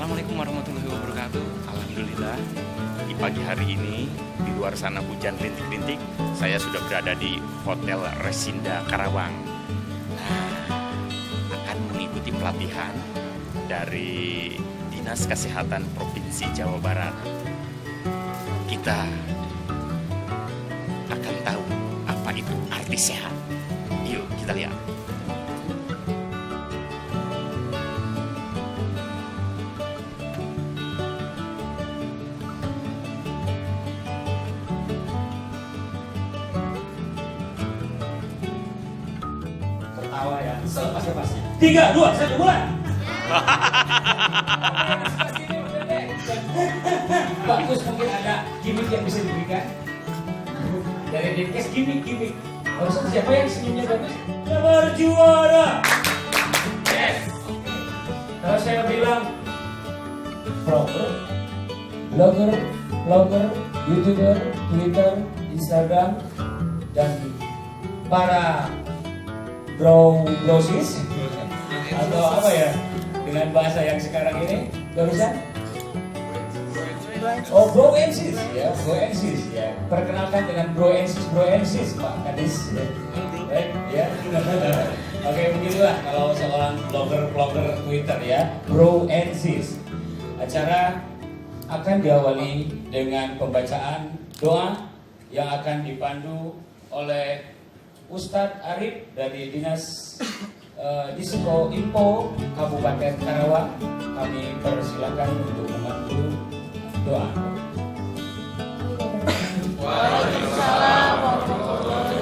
Assalamualaikum warahmatullahi wabarakatuh. Alhamdulillah, di pagi hari ini di luar sana hujan rintik-rintik. Saya sudah berada di Hotel Resinda Karawang. Akan mengikuti pelatihan dari Dinas Kesehatan Provinsi Jawa Barat. Kita akan tahu apa itu arti sehat. Yuk kita lihat. Tertawa ya, pasti. 3, 2, 1, mulai. Bagus, mungkin ada gimmick yang bisa diberikan dari Dinkes. Gimmick. Harusnya siapa yang senyumnya bagus? Jabar juara. Yes. Kalau saya bilang blogger, YouTuber, Twitter, Instagram, dan para brosis atau apa ya dengan bahasa yang sekarang ini barusan? Oh, bro and sis ya. Perkenalkan dengan bro and sis Pak Kadis ya. Baik ya. Oke, beginilah kalau seorang blogger Twitter ya, bro and sis. Acara akan diawali dengan pembacaan doa yang akan dipandu oleh Ustadz Arif dari Dinas Disko Info Kabupaten Karawang. Kami persilakan untuk memandu doa. Waalaikumsalam warahmatullahi wabarakatuh.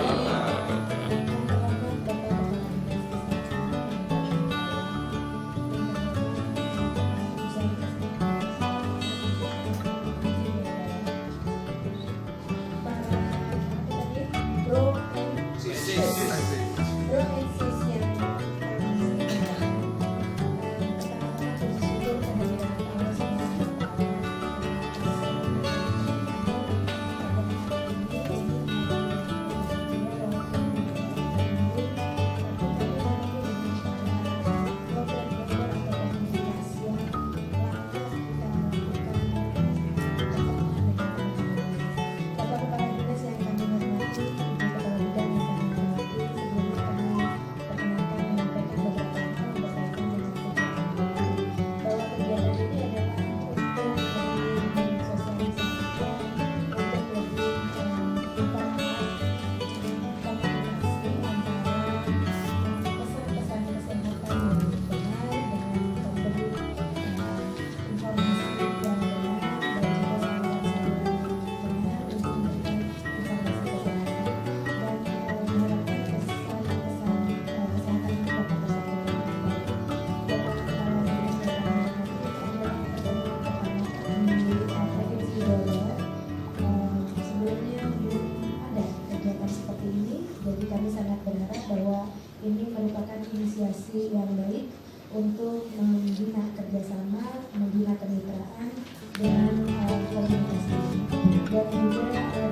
Ini merupakan inisiasi yang baik untuk membina kerjasama, membina kemitraan dengan komunitas ini. Dan juga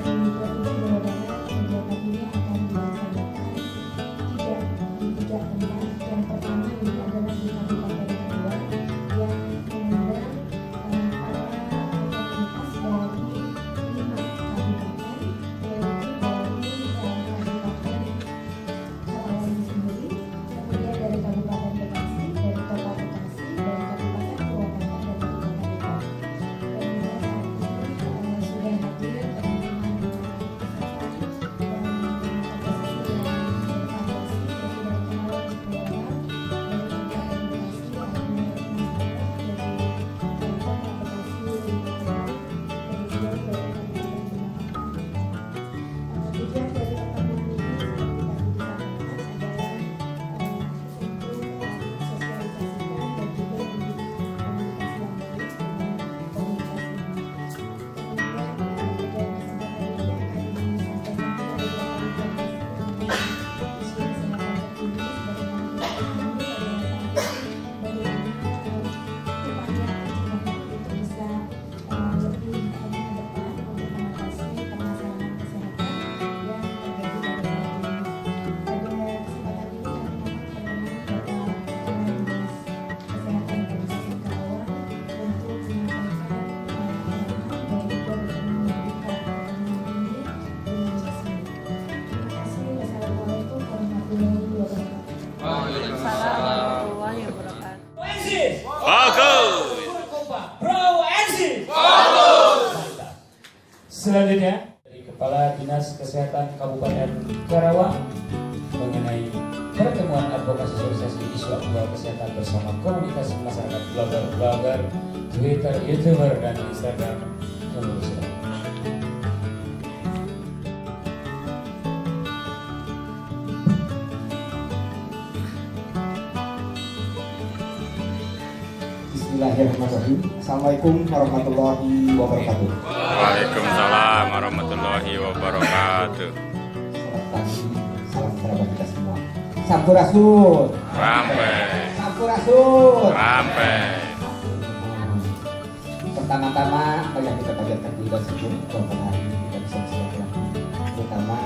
di Provinsi Jawa Barat kegiatan ini akan dilaksanakan di tiga tempat. Yang pertama ini adalah di Kabupaten Karawang yang mengundang para komunitas dari 5 kabupaten, yaitu dari Kabupaten Karawang sendiri, kemudian dari Kabupaten Bekasi, dari Kota Bekasi, dari Kabupaten Purwakarta, dan Kabupaten Bekasi. Dan juga saat ini Dinas Kesehatan Kabupaten Karawang mengenai pertemuan advokasi sosialisasi isu aktual kesehatan bersama komunitas masyarakat blogger, Twitter, YouTuber, dan Instagram. Bismillahirrahmanirrahim. Assalamualaikum warahmatullahi wabarakatuh. Waalaikumsalam warahmatullahi wabarakatuh. Selamat pagi, salam kerabat kita semua. Sampurasun. Rampe. Sampurasun. Rampe. Pertama-tama yang kita panjatkan juga sebelum pada hari ini kita bisa bersilaturahmi. Terutama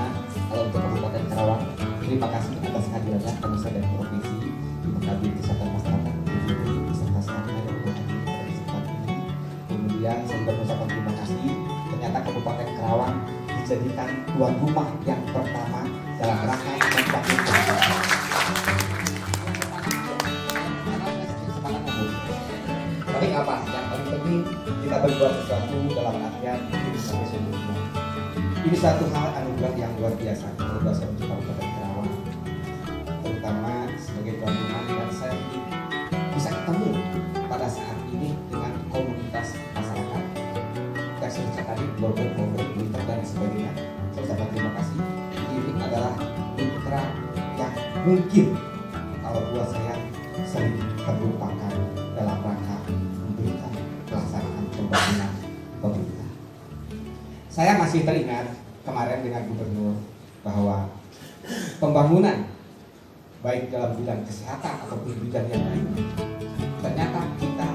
kalau untuk Kabupaten Karawang, terima kasih atas kehadirannya Kanwil dan Provinsi di Kabin Kesehatan Masyarakat beserta sekarang ada kesempatan ini. Kemudian saya juga mengucapkan terima kasih. Ternyata Kabupaten Karawang dijadikan tuan rumah yang pertama dalam rangka membangun tapi apa? Yang paling penting kita berbuat sesuatu dalam artian ini sampai sempurna. Ini satu hal anugerah yang luar biasa kalau bahasa untuk Kabupaten Karawang, terutama sebagai tuan rumah, dan saya bisa ketemu pada saat ini dengan komunitas masyarakat. Saya sebutkan tadi blogger, Twitter dan sebagainya. Saya ucapkan terima kasih. Ini adalah mitra yang mungkin kalau buat saya sering terlupakan dalam rangka memberikan pelaksanaan pembangunan pemerintah. Saya masih teringat kemarin dengan gubernur bahwa pembangunan baik dalam bidang kesehatan ataupun bidang yang lain, ternyata kita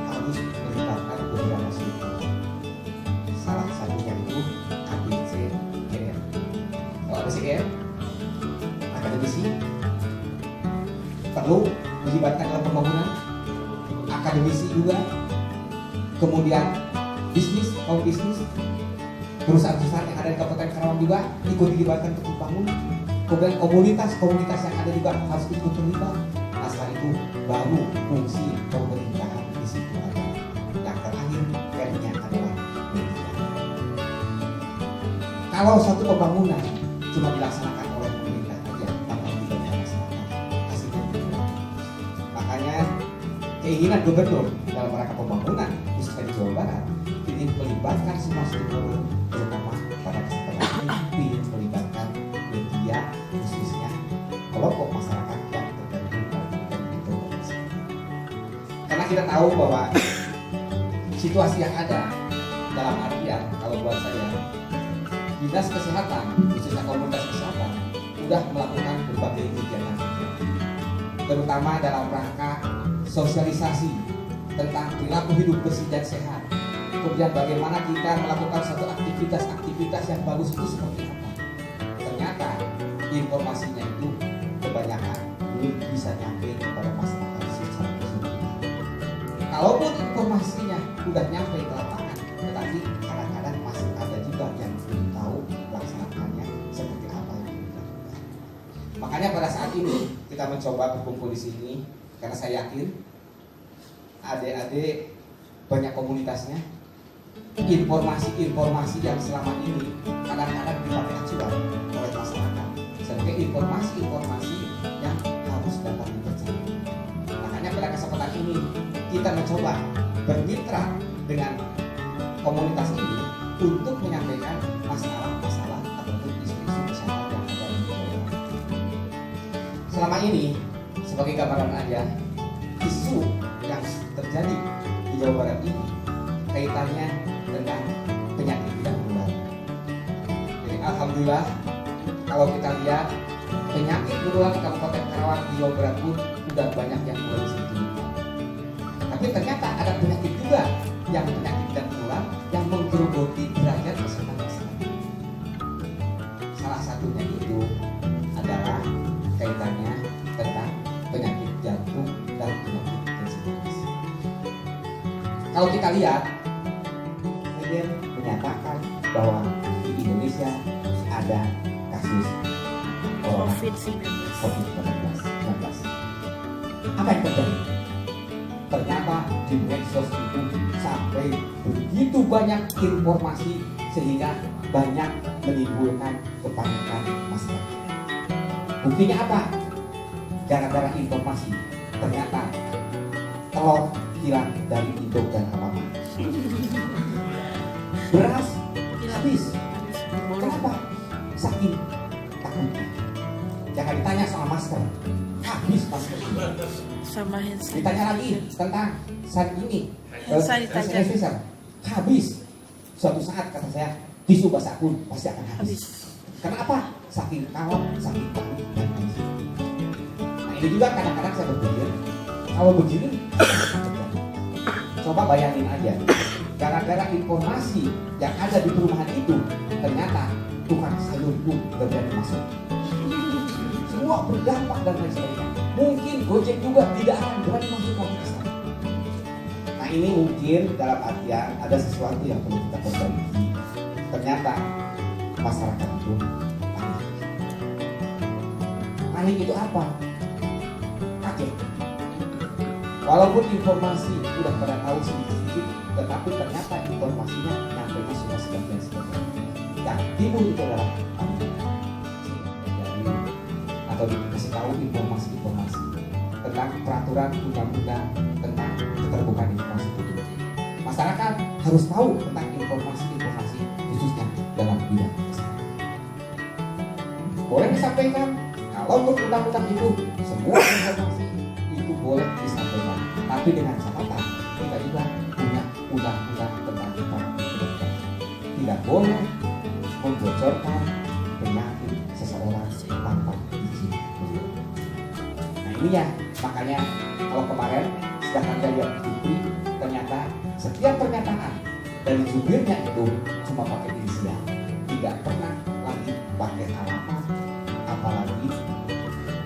harus melibatkan beberapa sektor. Salah satunya itu ABCDR. Kalau ABCDR, akademisi perlu dilibatkan dalam pembangunan, akademisi juga, kemudian bisnis, kaum bisnis, perusahaan-perusahaan yang ada di Kabupaten Karawang juga ikut dilibatkan untuk membangun, kemudian komunitas yang ada juga harus ikut terlibat. Nah, setelah itu baru fungsi pemerintahan di situ ada. Yang terakhir kayaknya adalah media. Kalau suatu pembangunan cuma dilaksanakan oleh pemerintah aja tanpa melibatkan masyarakat, hasilnya tidak. Makanya keinginan gubernur dalam rangka pembangunan khususnya di Jawa Barat ingin melibatkan semua stakeholder, terutama pada kesempatan ini ingin melibatkan media, khususnya kelompok masyarakat yang tergabung dalam informasi. Karena kita tahu bahwa situasi yang ada dalam artian kalau buat saya, Dinas Kesehatan khususnya komunitas kesehatan sudah melakukan berbagai kegiatan, terutama dalam rangka sosialisasi tentang perilaku hidup bersih dan sehat. Kemudian bagaimana kita melakukan satu aktivitas yang bagus itu seperti apa. Ternyata informasinya itu kebanyakan belum bisa nyampe kepada masyarakat secara keseluruhan. Kalaupun informasinya sudah nyampe ke lapangan, tetapi kadang-kadang masih ada juga yang belum tahu pelaksanaannya seperti apa yang dilakukan. Makanya pada saat ini kita mencoba berkumpul di sini karena saya yakin adik-adik banyak komunitasnya, informasi yang selama ini kadang-kadang dipakai acuan oleh masyarakat sebagai informasi yang harus dapat dipercaya. Makanya pada kesempatan ini kita mencoba bermitra dengan komunitas ini untuk menyampaikan masalah-masalah ataupun isu-isu kesehatan yang ada di Jawa Barat. Selama ini sebagai gambaran aja, isu yang terjadi di Jawa Barat ini kaitannya dengan penyakit tidak menular. Jadi alhamdulillah kalau kita lihat penyakit menular di Kabupaten Karawang di Jawa Barat pun sudah banyak yang mulai bisa ditemukan. Tapi ternyata ada penyakit juga yang penyakit tidak menular yang menggerogoti derajat kesehatan masyarakat. Salah satunya itu adalah kaitannya tentang penyakit jantung dan penyakit tensitis. Kalau kita lihat, saya menyatakan bahwa di Indonesia ada kasus COVID-19. Apa yang terjadi? Ternyata di medsos itu sampai begitu banyak informasi sehingga banyak menimbulkan kepanikan masyarakat. Buktinya apa? Gara-gara informasi, ternyata telur hilang dari induk dan halaman. Beras habis. Kenapa? Saking takutnya. Jangan ditanya soal masker. Habis masker. Sama hand Ditanya lagi tentang sanitizer. Habis. Suatu saat kata saya, tisu basah pun pasti akan habis. Habis. Kenapa? Saking kawat, saking takut dan habis. Nah ini juga kadang-kadang saya berpikir, kalau begini, coba bayangin aja, gara-gara informasi yang ada di perumahan itu, ternyata tukang sayur pun berani masuk. Semua berdampak dan lain sebagainya. Mungkin Gojek juga tidak akan berani masuk lagi ke sana. Nah ini mungkin dalam artian ada sesuatu yang perlu kita perbaiki. Ternyata masyarakat itu panik. Panik itu apa? Kaget. Walaupun informasi udah pada tahu sedikit-sedikit, tetapi ternyata informasinya nyampe di semua sebagian. Yang timbul itu adalah panik. Atau dikasih tahu informasi-informasi tentang peraturan undang-undang tentang keterbukaan informasi itu. Masyarakat harus tahu tentang informasi-informasi khususnya dalam bidang kesehatan. Boleh disampaikan kalau untuk undang-undang itu semua informasi itu boleh disampaikan, tapi dengan catatan kita juga punya undang-undang tentang kedokteran. Tidak boleh membocorkan penyakit seseorang tanpa izin beliau. Nah ini ya, makanya kalau kemarin sudah ada yang diberi, ternyata setiap pernyataan dari jubirnya itu cuma pakai inisial, tidak pernah lagi pakai alamat, apalagi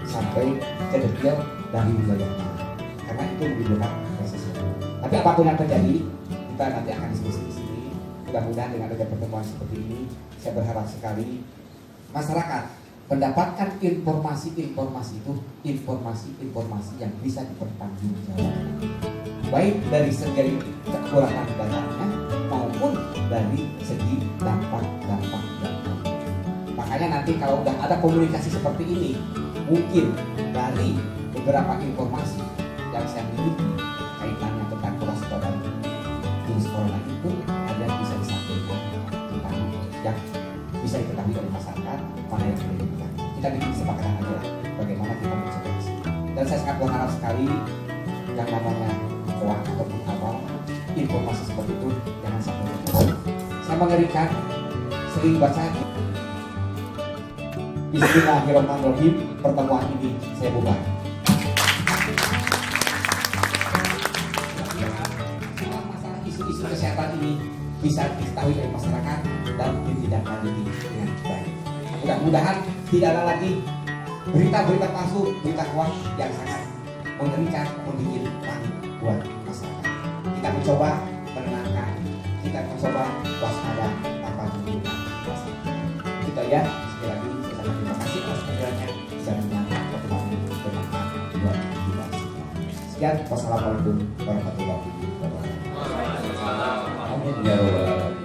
sampai ke detail dari wilayahnya, karena itu menimbulkan resesi. Tapi apapun yang terjadi, kita nanti akan diskusi di sini. Mudah-mudahan dengan ada pertemuan seperti ini, saya berharap sekali masyarakat mendapatkan informasi-informasi itu, informasi-informasi yang bisa dipertanggungjawabkan, baik dari segi kekurangan datanya maupun dari segi dampak-dampak. Makanya nanti kalau udah ada komunikasi seperti ini, mungkin dari beberapa informasi yang saya miliki kaitannya tentang kewaspadaan virus corona itu ada yang bisa disampaikan tentang yang bisa diketahui oleh masyarakat, mana yang tidak diketahui. Kita bikin kesepakatan aja lah bagaimana kita mencoba di sini. Dan saya sangat berharap sekali yang namanya hoax ataupun apa informasi seperti itu jangan sampai terjadi. Saya mengerikan sering baca Bismillahirrahmanirrahim, pertemuan ini saya buka. Masalah isu-isu kesehatan ini bisa diketahui oleh masyarakat dan ditindaklanjuti dengan baik. Mudah-mudahan tidak ada lagi berita-berita palsu, berita hoax yang sangat mengerikan, membuat panik buat masyarakat. Kita mencoba menenangkan, kita mencoba waspada tanpa menimbulkan masyarakat. Kita ya, sekali lagi saya sangat terima kasih atas kehadirannya. Jalannya pertemuan ini bermanfaat buat kita semua. Sekian, wassalamualaikum warahmatullahi wabarakatuh. Amin ya rabbal alamin.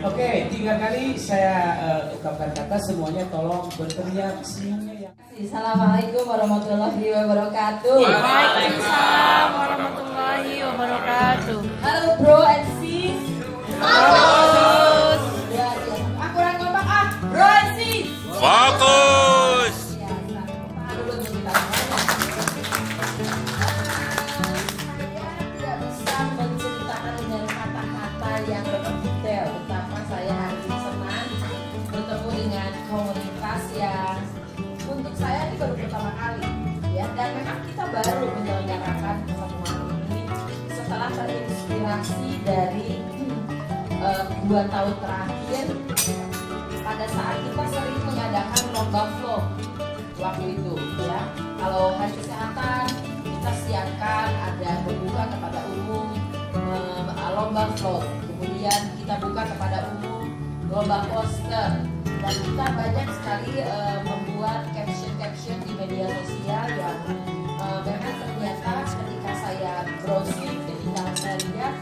Oke, 3 kali saya ungkapkan kata, semuanya tolong berteriak semuanya yang. Assalamualaikum warahmatullahi wabarakatuh. Waalaikumsalam warahmatullahi wabarakatuh. Halo bro and sis. Fokus. Ya, ya. Aku kurang kompak ah. Bro and sis. Fokus. Ya, tahan dulu untuk kita. Saya tidak bisa menceritakan dengan kata-kata yang lebih detail betapa saya hari ini senang bertemu dengan komunitas yang untuk saya ini baru pertama kali ya, dan memang kita baru menyelenggarakan pertemuan ini setelah terinspirasi dari 2 tahun terakhir pada saat kita sering mengadakan lomba vlog waktu itu ya. Kalau hari kesehatan kita siapkan ada membuka kepada umum lomba float. Kemudian kita buka kepada umum lomba poster. Dan kita banyak sekali membuat caption-caption di media sosial yang memang ternyata ketika saya browsing, ketika saya lihat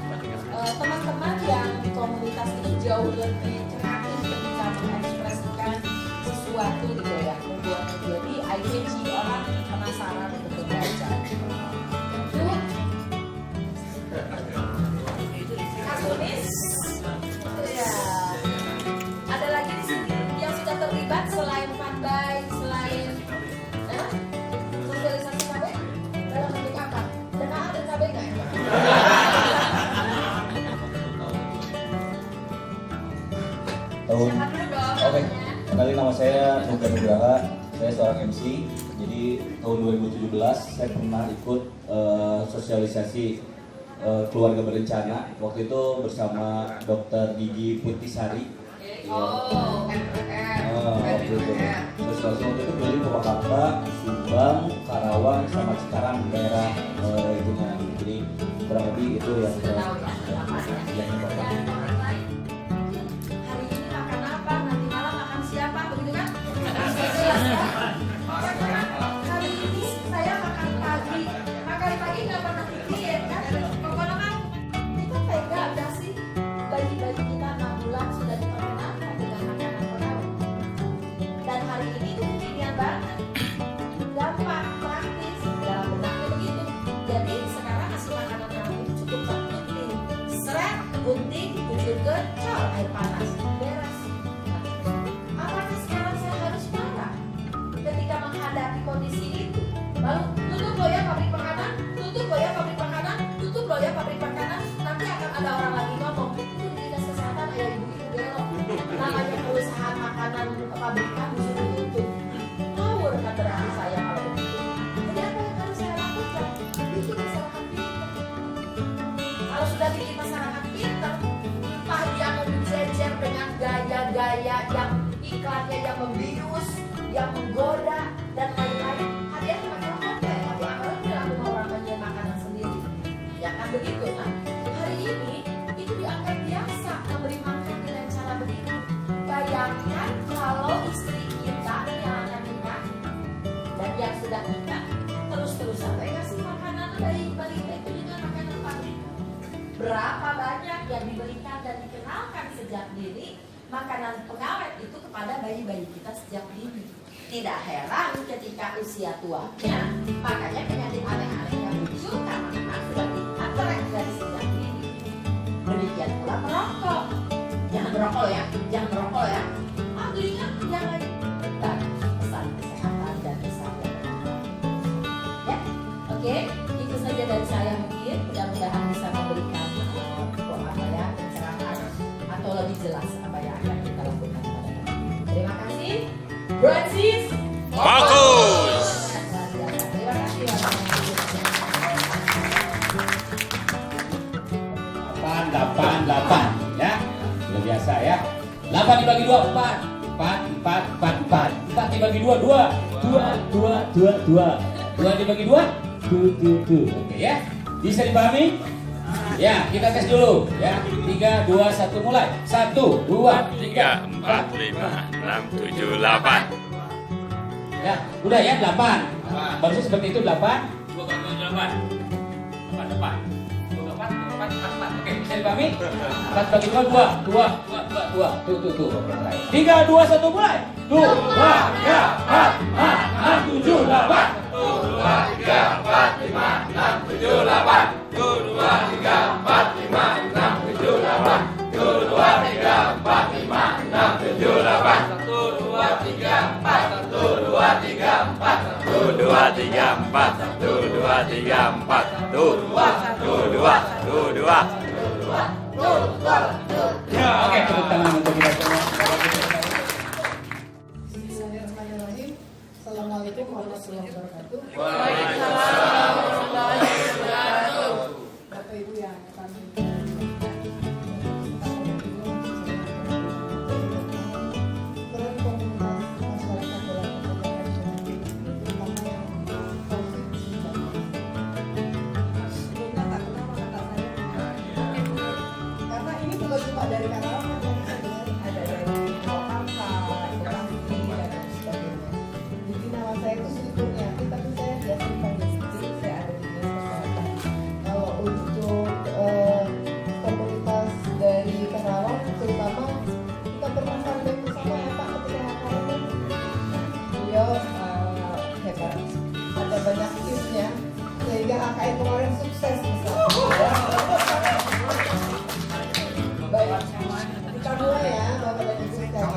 teman-teman yang di komunitas ini jauh lebih kreatif ketika mengekspresikan sesuatu gitu ya, membuat menjadi IPG orang penasaran untuk membaca. Itu kartunis, ya. Ada lagi di sini yang sudah terlibat selain fanbay, selain sosialisasi KB dalam bentuk apa? DKA dan KB nggak ya? Tahun Siapa dulu dong? Oke, kenalin nama saya Nugra Nugraha. Saya seorang MC. Jadi tahun 2017 saya pernah ikut sosialisasi keluarga berencana. Waktu itu bersama Dr. Gigi Putisari. Oh, Waktu itu sosialisasi waktu itu keliling Purwakarta, Subang, Karawang, sama Cikarang daerah itu kan. Jadi kurang lebih itu yang sudah tahu ya, alamatnya. yang Dan orang lain, hari ini makan apa, nanti malam makan siapa, begitu kan? Sudah jelas ya? Hari ini saya makan pagi nggak pernah pikir kan? Pokoknya kan kita tega nggak sih bayi-bayi kita 6 bulan sudah diperkenalkan dengan makanan pengawet. Dan hari ini tuh kekinian banget, gampang, praktis, dalam benaknya begitu. Jadi sekarang ngasih makanan kami itu cukup penting. Seret, gunting, bujur kecor, air panas, beres. Nah, apakah sekarang saya harus marah ketika menghadapi kondisi itu? Lalu tutup lo ya pabrik makanan, tutup lo ya pabrik makanan, tutup lo ya pabrik makanan. Nanti akan ada orang lagi ngomong, itu dinas kesehatan ayah ibu itu belok. Namanya perusahaan makanan pabrikan disuruh tutup. Ngawur kan berarti saya kalau begitu. Jadi apa yang harus saya lakukan? Bikin masyarakat pintar. Kalau sudah bikin masyarakat pintar, entah dia mau dijejer dengan gaya-gaya yang iklannya yang membius, yang menggoda dan lain-lain. Hadiah cuma hotel, tapi akan aku mau orang banyak makanan sendiri. Ya kan begitu kan? Hari ini itu dianggap biasa memberi makan dengan cara begitu. Bayangkan kalau istri kita yang akan nikah dan yang sudah nikah terus-terusan ngasih makanan bayi-bayi itu dengan makanan pabrik. Berapa banyak yang diberikan dan dikenalkan sejak dini makanan pengawet itu kepada bayi-bayi kita sejak dini. Tidak heran ketika usia tuanya, makanya penyakit aneh-aneh yang muncul karena memang sudah diantarek dari sejak dini. Demikian pula merokok. Jangan merokok ya, jangan merokok ya. Belinya yang lain. Dan pesan kesehatan dan pesan ya, oke. Itu saja dari saya mungkin. Mudah-mudahan bisa memberikan apa ya pencerahan atau lebih jelas apa yang akan kita lakukan pada nanti. Terima kasih. Bro and sis. Bagus. Terima kasih. 8 ya. Sudah biasa ya. 8 dibagi 2 4. 4 dibagi 2 2 dibagi 2 2. Oke ya. Bisa dipahami? Ya, kita tes dulu ya. 3 2 1 mulai. 1 2 3, 4, 5, 6, 7, 8. Ya, udah ya 8. Barusan seperti itu 8. 2 kali 8. 8. 4. Oke, bisa dipahami? 4 bagi 2 2. Tuh. 3 2 1 mulai. 2 3 4 5 6 7 8. 1 2 3 4 5 6 7 8. 1 2 3 4 5 6 7 8. 1 2 3 4 5 6 7 8. 1 2 3 4 1 2 3 4 1, 2, 3, 4. 1, 2, 3, 4. 1, 2. Oke, tepuk tangan untuk kita semua. Bismillahirrahmanirrahim. Assalamualaikum warahmatullahi wabarakatuh. Waalaikumsalam warahmatullahi wabarakatuh. Bapak Ibu yang kami peran komunitas masyarakat dalam pencegahan terutama yang COVID-19. Sebelumnya tak kenal maka tak sayang.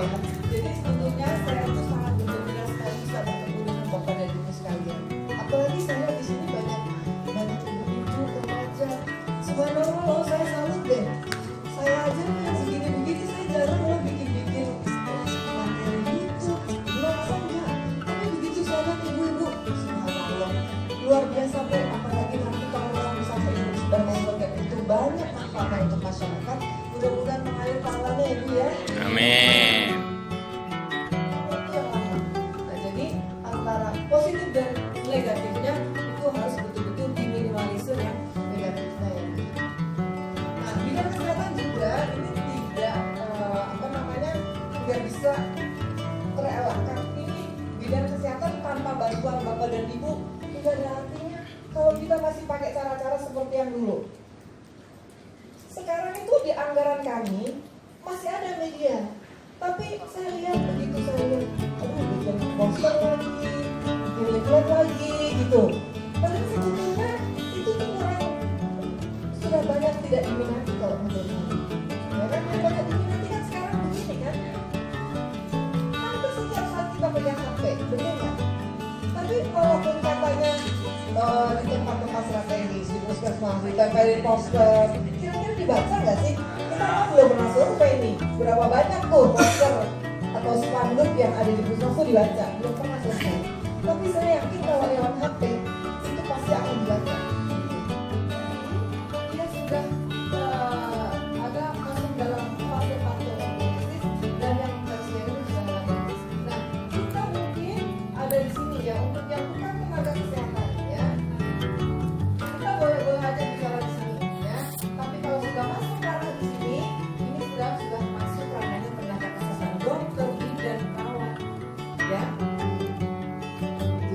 ya. Jadi sebetulnya saya itu sangat bergembira sekali bisa bertemu dengan Bapak dan Ibu sekalian. Apalagi saya di sini banyak ibu-ibu, remaja. Subhanallah, saya salut deh. Saya aja yang segini-begini saya jarang loh bikin-bikin materi YouTube. Biasa enggak. Tapi begitu saya lihat ibu-ibu, subhanallah, luar biasa deh. Apalagi nanti kalau orang sampai ibu sudah ngobrol kayak itu banyak manfaatnya untuk masyarakat. Mudah-mudahan mengalir pahalanya ya Bu ya. Amin. Itu yang lama. Nah jadi antara positif dan negatifnya itu harus betul-betul diminimalisir yang negatifnya ya. Nah bidang kesehatan juga ini tidak tidak bisa terelakkan. Ini bidang kesehatan tanpa bantuan Bapak dan Ibu tidak ada artinya kalau kita masih pakai cara-cara seperti yang dulu. Sekarang itu di anggaran kami masih ada media, tapi saya lihat begitu saya lihat, aduh bikin poster lagi, bikin leaflet lagi gitu. Padahal sebetulnya itu tuh kurang, sudah banyak tidak diminati kalau menurut saya. Ya kan yang banyak diminati kan sekarang begini kan. Hampir setiap saat kita pegang HP, benar nggak? Tapi walaupun katanya di tempat-tempat strategis, di puskesmas, ditempelin poster, kira-kira dibaca nggak sih? Kita kan belum pernah survei nih, berapa banyak tuh poster atau spanduk yang ada di puskesmas tuh dibaca, belum pernah survei. Tapi saya yakin kalau lewat HP itu pasti akan dibaca. Dia sudah ada masuk dalam fase-fase organisasi dan yang tersier itu sudah organisasi. Nah, kita mungkin ada di sini ya untuk yang bukan tenaga kesehatan ya. Kita boleh aja bicara di sini ya. Tapi kalau sudah masuk ranah di sini, ini sudah masuk ranahnya tenaga kesehatan, dokter, bidan, perawat ya.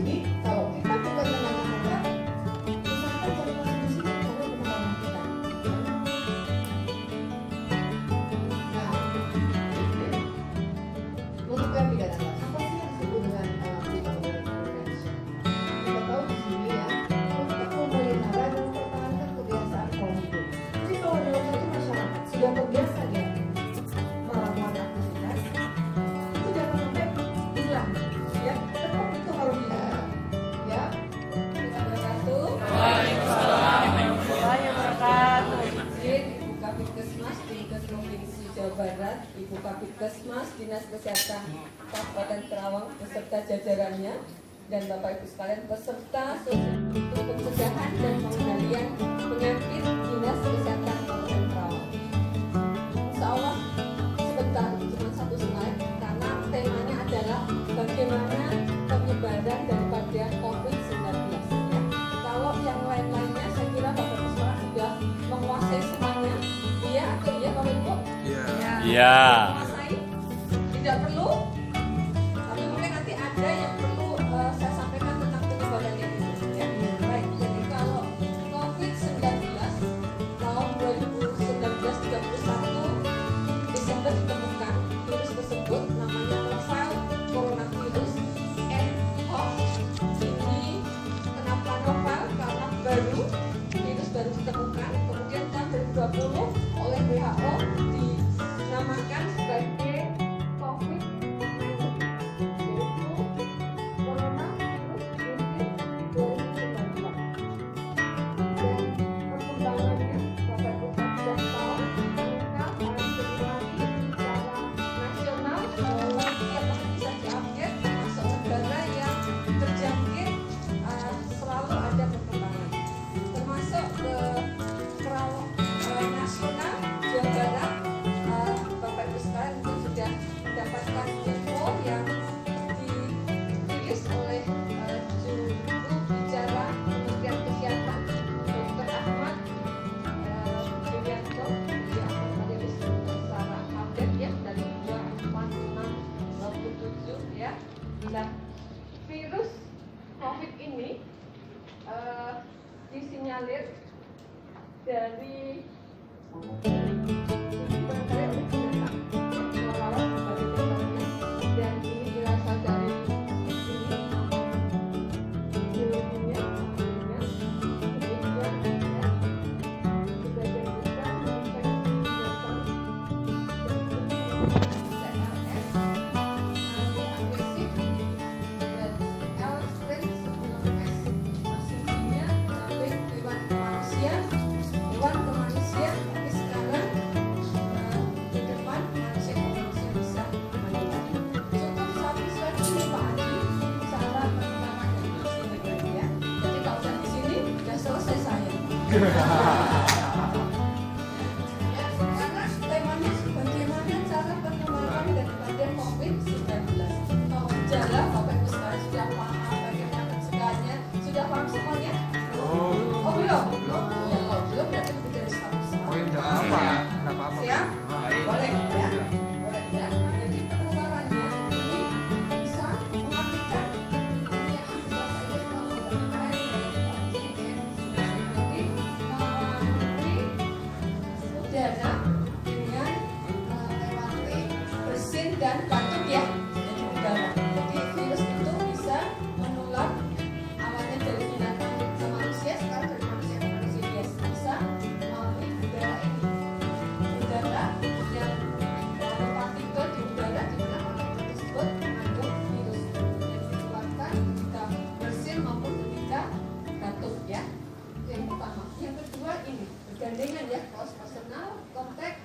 Jadi kalau kita bukan tenaga kesehatan, usahakan cari masuk di sini karena pengalaman kita. Nah, untuk yang tidak ada apa sih yang disebut dengan pembangunan prevention? Kita tahu di sini ya, untuk memelihara dan mempertahankan kebiasaan pola hidup. Jadi kalau dalam satu masyarakat sudah terbiasa dia melakukan aktivitas, itu jangan sampai hilang. Ya, tetap itu harus dilakukan. Ya, kita bersatu. Izin Ibu Kapitkesmas Dinkes Provinsi Jawa Barat, Ibu Kapitkesmas Dinas Kesehatan Kabupaten Karawang beserta jajarannya, dan Bapak Ibu sekalian peserta untuk pencegahan dan pengendalian penyakit Dinas Kesehatan Kabupaten Karawang. Insya Allah sebentar, cuma satu slide karena temanya adalah bagaimana penyebaran daripada COVID-19 ya. Kalau yang lain-lainnya saya kira Bapak Ibu sekalian sudah menguasai semuanya. Iya atau iya Bapak Ibu? Iya. Menguasai? Tidak perlu? Tapi mungkin nanti ada yang perlu saya sampaikan tentang penyebarannya itu ya. Baik, jadi kalau COVID-19 tahun 2019-31 Desember ditemukan virus tersebut namanya novel coronavirus nCoV. Ini kenapa novel? Karena baru, virus baru ditemukan, kemudian tahun 2020 oleh WHO dinamakan sebagai COVID-19, yaitu coronavirus mungkin 2019. Dan perkembangannya Bapak Ibu sudah tahu, mereka pada Januari Ya, karena temanya bagaimana cara penularan daripada COVID-19. Kalau gejala, Bapak Ibu sekalian sudah paham bagaimana pencegahannya, sudah paham semuanya? Oh belum? Ya, kalau belum berarti lebih dari 100 tahun. Siap? Boleh ya? Boleh ya? Jadi penularannya ini bisa mengakibatkan yang bahasa Inggris udara dengan melewati bersin dan batuk ya, jadi udara. Jadi virus itu bisa menular awalnya dari binatang ke manusia, sekarang dari manusia ke manusia bisa melalui udara ini. Udara yang ada partikel di udara di mana partikel tersebut mengandung virus yang dikeluarkan ketika bersin maupun ketika batuk ya. Itu yang pertama. Yang kedua ini bergandengan ya, close personal contact,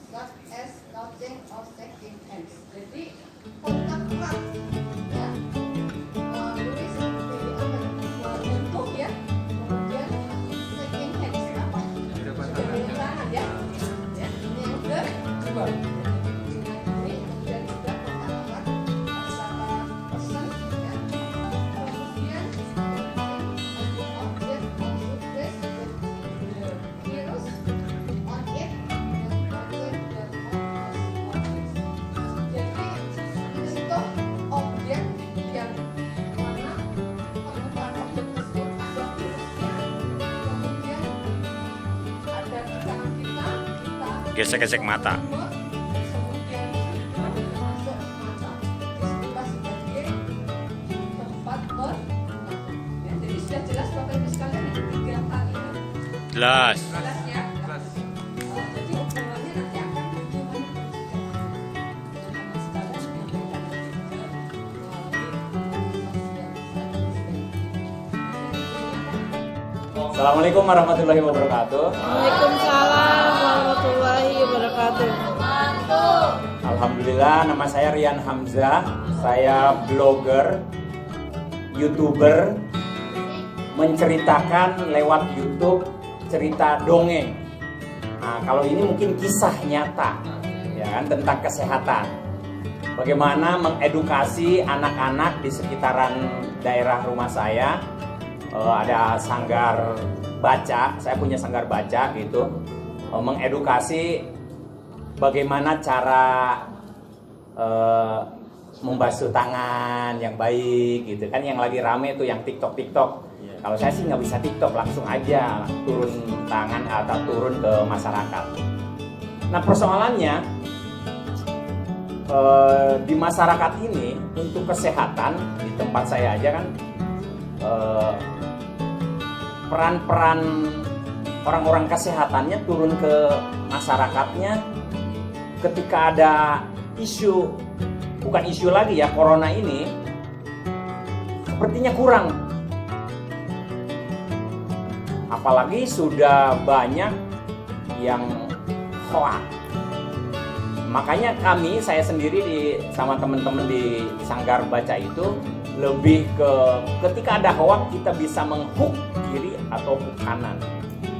such as touching or shaking hands. Jadi kontak erat ya, melalui seperti menyentuh ya, kemudian shaking hands apa? Bergandengan tangan ya. Ya, ini yang kedua. Ini kemudian juga kontak erat secara person ya. Kemudian objek or surface with the virus on it yang bagian dari objek. Jadi menyentuh objek yang mana permukaan objek tersebut ada virusnya, kemudian ada di tangan kita Gesek-gesek mata. kemudian itu masuk mata. Disitulah sebagai tempat ya, jadi sudah jelas Bapak Ibu sekalian itu 3 hal ini. Jelas. Jelas ya? Jadi hubungannya nanti akan bagaimana Assalamualaikum warahmatullahi wabarakatuh. Waalaikumsalam warahmatullahi wabarakatuh. Alhamdulillah, nama saya Rian Hamzah. Saya blogger, YouTuber, menceritakan lewat YouTube cerita dongeng. Nah, kalau ini mungkin kisah nyata, ya kan, tentang kesehatan. Bagaimana mengedukasi anak-anak di sekitaran daerah rumah saya. Ada sanggar baca, saya punya sanggar baca gitu, mengedukasi bagaimana cara membasuh tangan yang baik gitu kan, yang lagi rame tuh yang TikTok. Kalau saya sih nggak bisa TikTok, langsung aja turun tangan atau turun ke masyarakat. Nah persoalannya di masyarakat ini untuk kesehatan di tempat saya aja kan, peran-peran orang-orang kesehatannya turun ke masyarakatnya ketika ada isu, bukan isu lagi ya, corona ini sepertinya kurang. Apalagi sudah banyak yang hoax. Makanya saya sendiri sama teman-teman di sanggar baca itu lebih ke ketika ada hoax kita bisa menghook kiri atau hook kanan,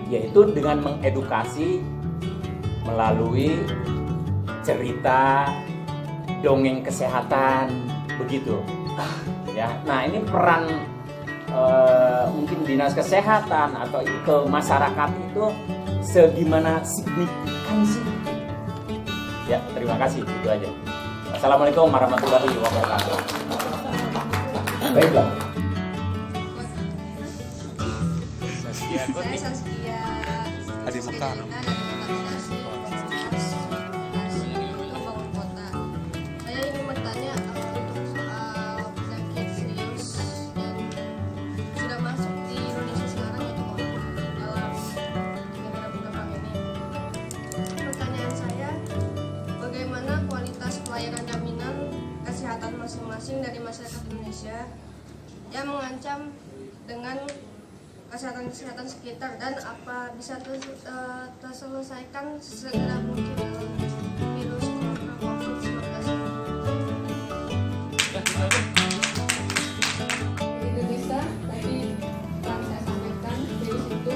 yaitu dengan mengedukasi melalui cerita dongeng kesehatan begitu ya. Nah ini peran mungkin dinas kesehatan atau ke masyarakat itu segimana signifikan sih ya. Terima kasih, itu aja. Assalamualaikum warahmatullahi wabarakatuh. Baiklah. Saya Saskia Hadi Mekar. Bangun Kota. Saya ingin bertanya untuk soal penyakit serius yang sudah masuk di Indonesia sekarang, yaitu corona dalam negara berkembang ini. Pertanyaan saya, bagaimana kualitas pelayanan jaminan kesehatan masing-masing dari masyarakat Indonesia yang mengancam dengan kesehatan sekitar, dan apa bisa terselesaikan segera mungkin dalam virus corona COVID-19? Di Indonesia tadi telah saya sampaikan, virus itu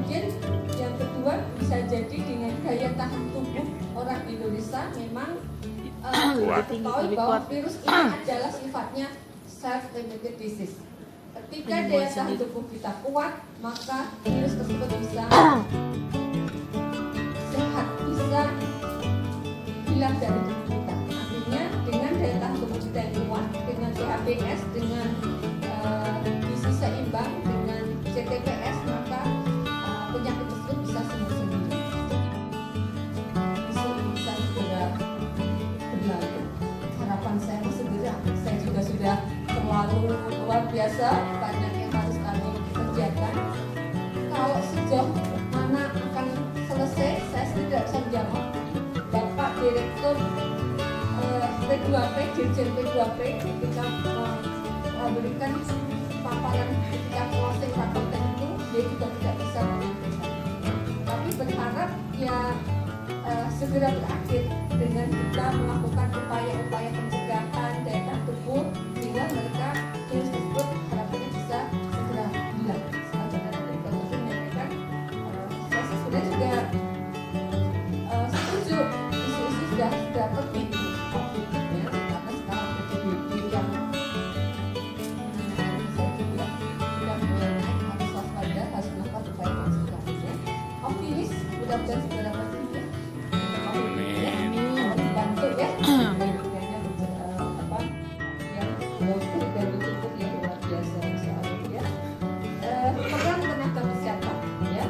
Kemudian yang kedua bisa jadi dengan daya tahan tubuh orang Indonesia memang ketahui bahwa virus ini adalah sifatnya self-limited disease. Ketika daya tahan tubuh kita kuat, maka virus tersebut bisa sehat, bisa hilang dari tubuh kita. Artinya dengan daya tahan tubuh kita yang kuat, dengan THPS, dengan gizi seimbang, dengan CTPS, maka penyakit tersebut bisa sembuh sendiri. Bisa segera berlalu. Harapan saya segera. Saya juga sudah terlalu luar biasa banyak yang harus kami kerjakan. Kalau sejauh mana akan selesai, saya tidak bisa menjawab. Bapak Direktur P2P, Dirjen P2P ketika memberikan paparan ketika closing raporten itu, dia juga tidak bisa menyampaikan. Tapi berharap ya segera berakhir dengan kita melakukan upaya-upaya pencegahan daya tahan tubuh sehingga mereka virus tersebut harapannya bisa segera hilang. Sebenarnya dari Bapak menyampaikan, saya sebenarnya juga setuju isu-isu sudah penting COVID-nya, karena sekarang PPBB yang saya juga sudah mulai naik, harus waspada, harus melakukan upaya pencegahannya. Optimis, mudah-mudahan segera pasti ya. Dibantu ya. Yang dokter dan dokter yang luar biasa insya Allah ya. Peran tenaga kesehatan ya.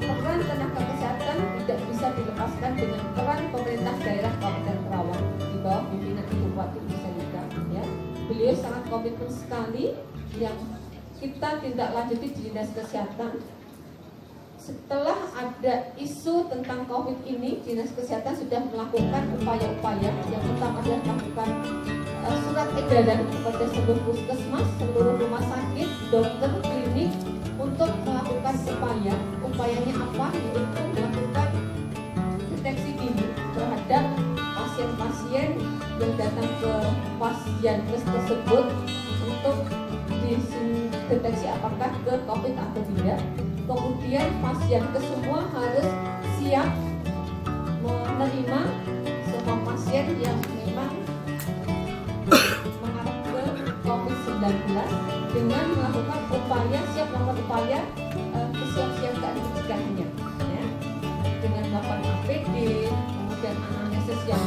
Peran tenaga kesehatan tidak bisa dilepaskan dengan peran pemerintah daerah Kabupaten Kerawang di bawah pimpinan Ibu Bupati Selika ya. Beliau sangat komitmen sekali yang kita tindak lanjuti di Dinas Kesehatan. Setelah ada isu tentang COVID ini, Dinas Kesehatan sudah melakukan upaya-upaya. Yang pertama adalah melakukan surat edaran kepada seluruh puskesmas, seluruh rumah sakit, dokter, klinik untuk melakukan upaya. Upayanya apa? Yaitu melakukan deteksi dini terhadap pasien-pasien yang datang ke Pasienkes tersebut untuk dideteksi apakah ke COVID atau tidak. Kemudian Pasienkes semua harus siap menerima semua pasien yang memang mengarah ke COVID-19 dengan melakukan upaya kesiapsiagaan pencegahannya ya. Dengan melakukan APD, kemudian anamnesis yang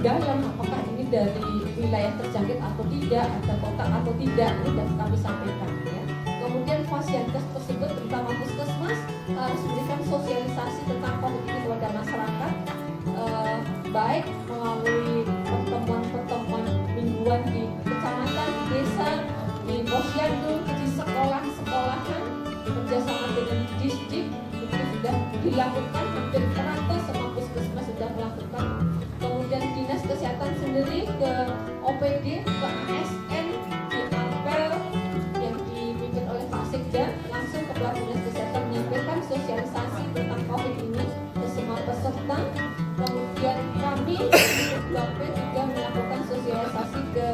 dalam apakah ini dari wilayah terjangkit atau tidak, ada kontak atau tidak, ini sudah kami sampaikan ya. Kemudian Pasienkes tersebut terutama puskesmas harus memberikan sosialisasi tentang COVID ini kepada masyarakat, baik melalui pertemuan-pertemuan mingguan di kecamatan, di desa, di posyandu, di sekolah-sekolahan, kerjasama dengan Disdik itu sudah dilakukan, hampir merata semua puskesmas sudah melakukan. Kemudian Dinas Kesehatan sendiri ke OPD, ke ASN, di apel yang dipimpin oleh Pak Sekda langsung ke Dinas Kesehatan menyampaikan sosialisasi tentang COVID ini ke semua peserta. Kemudian kami Bapak juga melakukan sosialisasi ke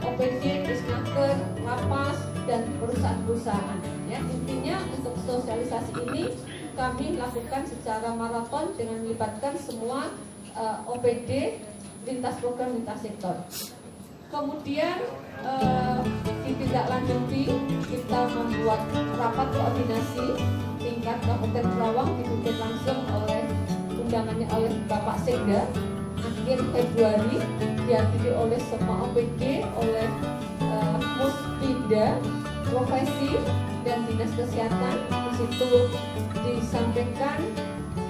OPD, Disnaker, lapas dan perusahaan-perusahaan. Ya, intinya untuk sosialisasi ini kami lakukan secara maraton dengan melibatkan semua OPD lintas program lintas sektor. Kemudian ditindaklanjuti, kita membuat rapat koordinasi tingkat Kabupaten Kerawang dipimpin langsung oleh undangannya oleh Bapak Sekda akhir Februari, dihadiri oleh semua OPD, oleh Muspida, profesi dan Dinas Kesehatan. Di situ disampaikan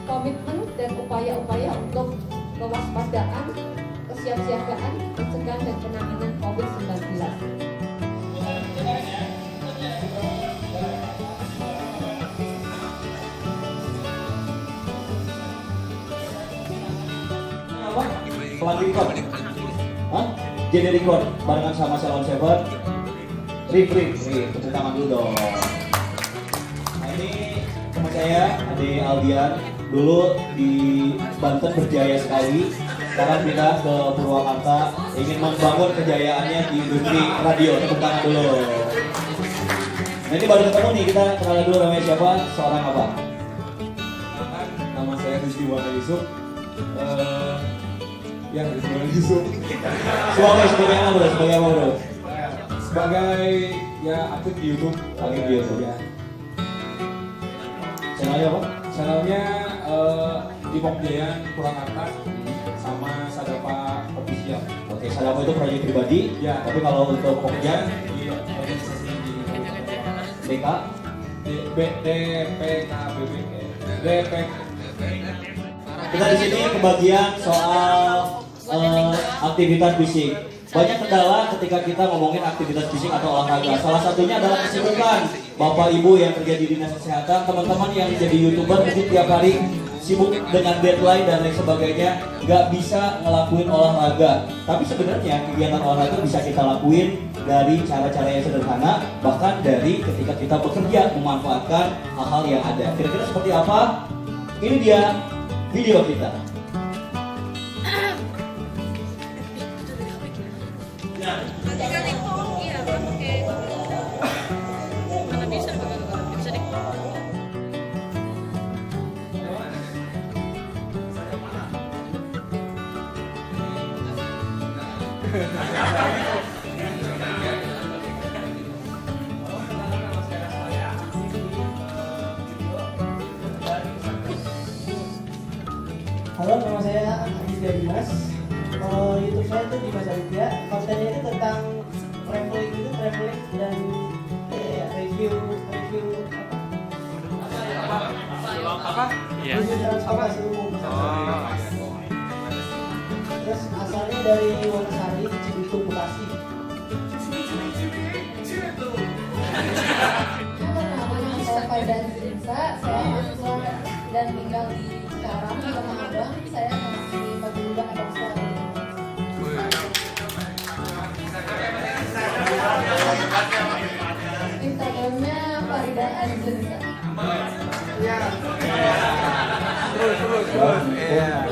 komitmen dan upaya-upaya untuk kewaspadaan, kesiapsiagaan, pencegahan dan penanganan COVID-19. Pelan record, jadi record barengan sama Salon Seven. Tepuk tangan dulu dong. Nah ini teman saya, Ade Aldian, dulu di Banten berjaya sekali. Sekarang pindah ke Purwakarta, ingin membangun kejayaannya di industri radio. Tepuk tangan dulu. Nah ini baru ketemu nih, kita kenalan dulu namanya siapa, seorang apa? Nama saya Rizky Wana Yusuf. Ya, Rizky Wana Yusuf. Sebagai apa bro? Sebagai apa bro? Sebagai ya aktif di YouTube. Aktif di YouTube. Ya. Channelnya apa? Channelnya Dipok Jayan Purwakarta sama Sadapa Official. Oke, Sadapa itu proyek pribadi. Ya. Tapi kalau untuk Pokja Di organisasi di DK DP. kita di sini kebagian soal aktivitas fisik. Banyak kendala ketika kita ngomongin aktivitas fisik atau olahraga. Salah satunya adalah kesibukan. Bapak Ibu yang kerja di dinas kesehatan, teman-teman yang jadi YouTuber mungkin tiap hari sibuk dengan deadline dan lain sebagainya, nggak bisa ngelakuin olahraga. Tapi sebenarnya kegiatan olahraga bisa kita lakuin dari cara-cara yang sederhana, bahkan dari ketika kita bekerja memanfaatkan hal-hal yang ada. Kira-kira seperti apa? Ini dia video kita. Halo, nama saya Aditya Dimas. YouTube saya itu Dimas Aditya. Kontennya itu tentang traveling dan review Apa? Iya. review transportasi umum. Terus asalnya dari Wonosari, Cibitung, Bekasi. Saya Farida Zinsa, saya mahasiswa dan tinggal di Cikarang, Tanah Abang. Saya masih paguyuban Abang Sekali. Instagramnya Farida Zinsa. Terus. Iya.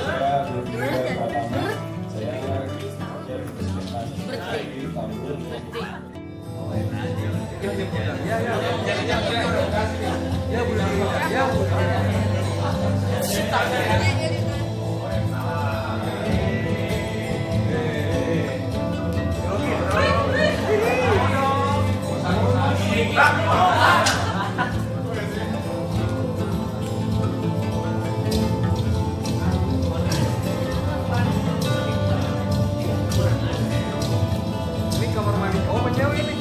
Ini kamar mandi. Oh, menyewa ini.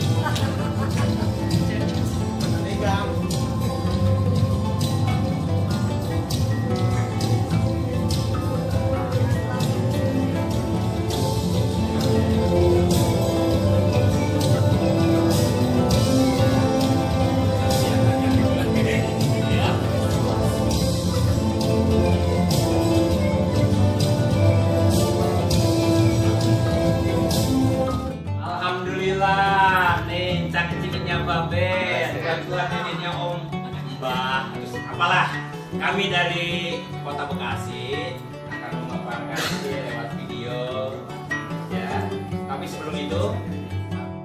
Alhamdulillah, nih cak-ciknya Babe, bantuan nenek Om Mbah, terus apalah. Kami dari Kota Bekasi akan memaparkan lewat video, ya. Tapi sebelum itu,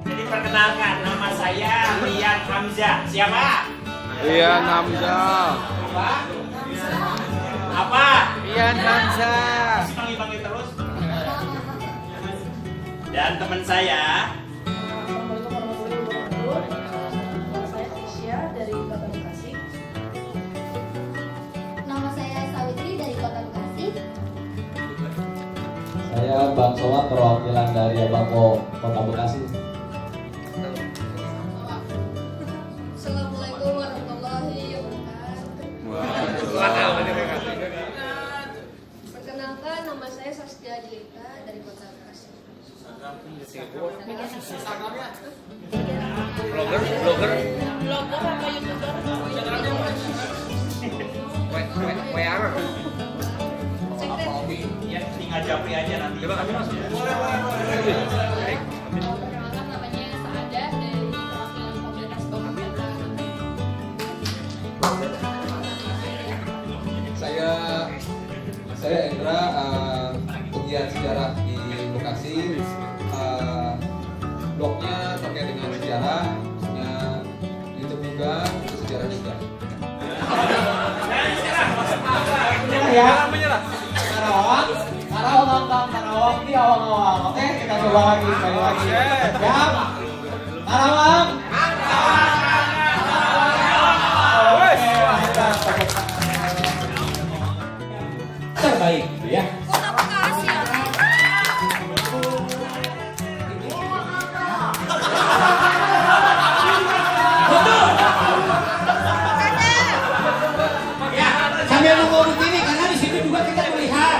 jadi perkenalkan, nama saya Rian Hamzah. Siapa? Rian Hamzah. Apa? Rian Hamzah. Panggil terus. Dan teman saya. Assalamualaikum warahmatullahi wabarakatuh. Saya Aisyah dari Kota Bekasi. Nama saya Sawitri dari Kota Bekasi. Saya Bang Solat, perwakilan dari Abangko Kota Bekasi. Assalamualaikum warahmatullahi wabarakatuh. Perkenalkan, nama saya Saskia Adilita dari Kota Bekasi. Blogger. Apa YouTuber? Ya tinggal japri aja nanti. Coba kami masuk. Perkenalkan, namanya Saada dari perwakilan komunitas Bogor. Saya Endra, pegiat sejarah di Bekasi. Blognya terkait dengan sejarah, punya YouTube ya. Ya, Karawang di awang-awang. Oke, kita coba lagi sekali lagi. Siap. Karawang. Terbaik, ya. Sambil nunggu begini karena di situ juga kita melihat.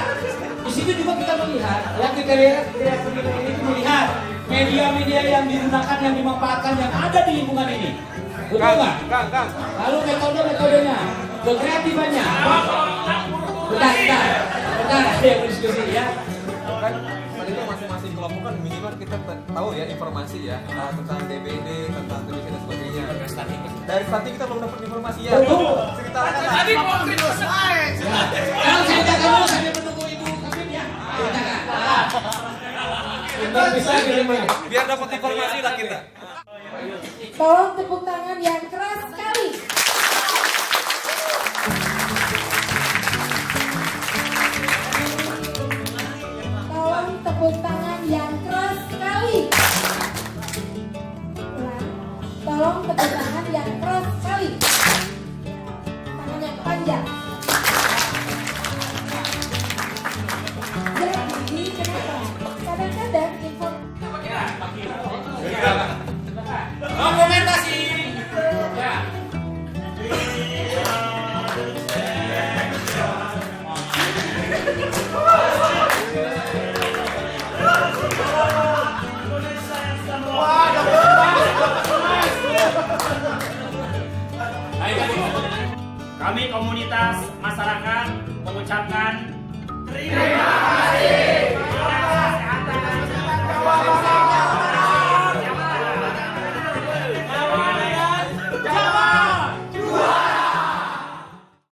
Di situ juga kita melihat. Yang kita lihat ini melihat media-media yang digunakan, yang dimanfaatkan, yang ada di lingkungan ini. Betul nggak? Lalu metodenya, kekreatifannya. Bentar, ada yang berdiskusi ya. Kan itu masing-masing kelompok kan minimal kita tahu ya informasi ya tentang DBD, tentang TBC dan sebagainya. Dari statik kita belum dapat informasi ya. Sekitar tadi konkret selesai. Kalau saya dulu sambil menunggu ibu Kapim ya. Bisa biar dapat informasi lah kita. Tolong tepuk tangan yang keras sekali. Tolong tepuk tangan yang keras sekali. Ulang. Tolong tepuk tangan yang keras sekali. Tangan yang panjang. Jadi kenapa? Kadang-kadang argumentasi. Ya. Kami komunitas masyarakat mengucapkan terima kasih.